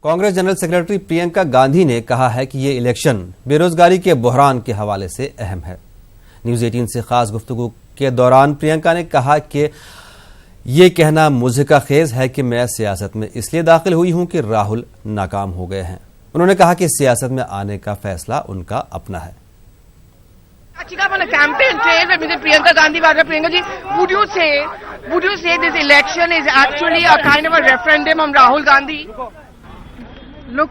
Congress general secretary Priyanka Gandhi ने कहा है कि ये इलेक्शन बेरोजगारी के बहरान के हवाले से अहम है। न्यूज 18 से खास गुफ्तगू के दौरान प्रियंका ने कहा कि ये कहना मुझका खेज है कि मैं सियासत में इसलिए दाखिल हुई हूं कि राहुल नाकाम हो गए हैं। उन्होंने कहा कि सियासत में आने का फैसला उनका अपना है। On a campaign trail with Mrs. Priyanka Gandhi, Priyanka ji, would you say this election is actually a kind of a referendum on Rahul Gandhi? Look,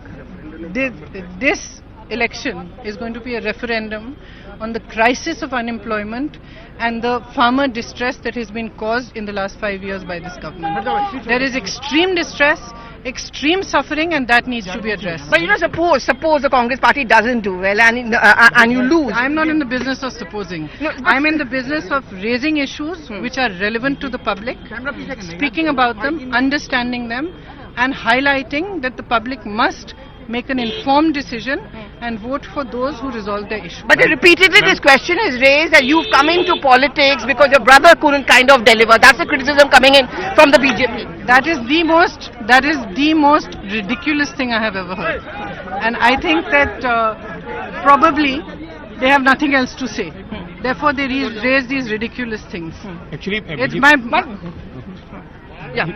this election is going to be a referendum on the crisis of unemployment and the farmer distress that has been caused in the last 5 years by this government. There is extreme distress, extreme suffering, and that needs to be addressed. But suppose the Congress party doesn't do well and you lose. I'm not in the business of supposing. No, I'm in the business of raising issues which are relevant to the public, speaking about them, understanding them, and highlighting that the public must make an informed decision and vote for those who resolve their issue. But repeatedly this question is raised that you've come into politics because your brother couldn't kind of deliver. That's the criticism coming in from the BJP. That is the most ridiculous thing I have ever heard. And I think that probably they have nothing else to say. Therefore they raise these ridiculous things. Actually, it's yeah. And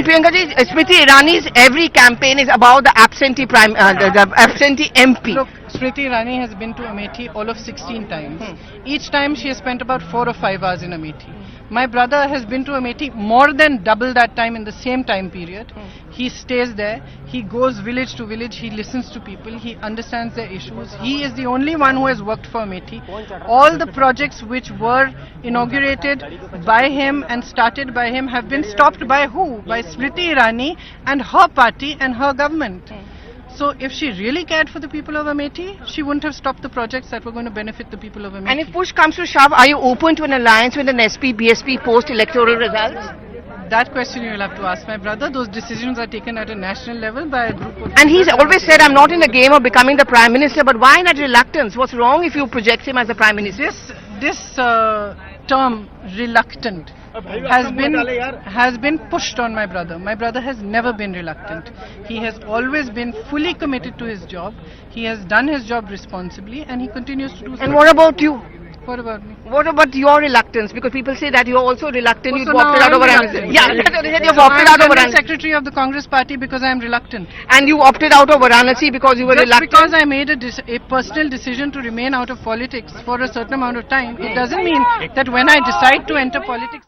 Priyanka ji, Smriti Irani's every campaign is about the absentee the absentee MP. Look, Smriti Irani has been to Amethi all of 16 times. Each time she has spent about 4 or 5 hours in Amethi. My brother has been to Amethi more than double that time in the same time period. He stays there. He goes village to village. He listens to people. He understands their issues. He is the only one who has worked for Amethi. All the projects which were inaugurated by him and started by him have been stopped by who? By Smriti Irani and her party and her government. So if she really cared for the people of Amethi, she wouldn't have stopped the projects that were going to benefit the people of Amethi. And if push comes to shove, are you open to an alliance with an SP-BSP post-electoral results? That question you will have to ask my brother. Those decisions are taken at a national level by a group of... And he's always said, I'm not in the game of becoming the Prime Minister, but why that reluctance? What's wrong if you project him as the Prime Minister? This term, reluctant, has been pushed on my brother. My brother has never been reluctant. He has always been fully committed to his job. He has done his job responsibly and he continues to do so. And what about you? What about me? What about your reluctance? Because people say that you're also reluctant. You opted out of Varanasi. Yeah, you've opted out of Varanasi. I'm secretary of the Congress party because I'm reluctant. And you opted out of Varanasi because you were reluctant? Because I made a personal decision to remain out of politics for a certain amount of time. It doesn't mean that when I decide to enter politics...